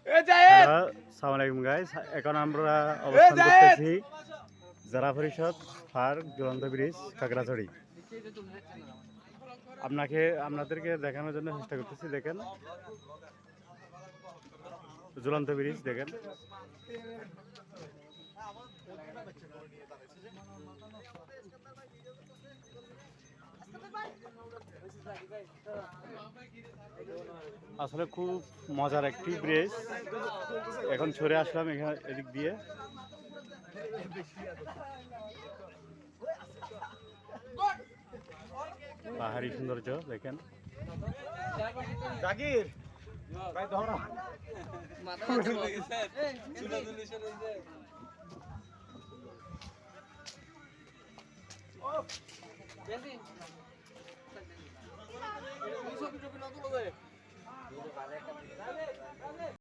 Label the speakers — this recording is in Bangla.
Speaker 1: আসসালামু আলাইকুম গাইস, এখন আমরা অবস্থান করতেছি জেলা পরিষদ পার্ক ঝুলন্ত ব্রিজ খাগড়াছড়ি। আপনাদেরকে দেখানোর জন্য চেষ্টা করতেছি। দেখেন ঝুলন্ত ব্রিজ, দেখেন আসলে খুব মজার একটি ব্রিজ। এখন ছড়ে আসলাম এদিক দিয়ে। পাহাড়ি সৌন্দর্য দেখেন।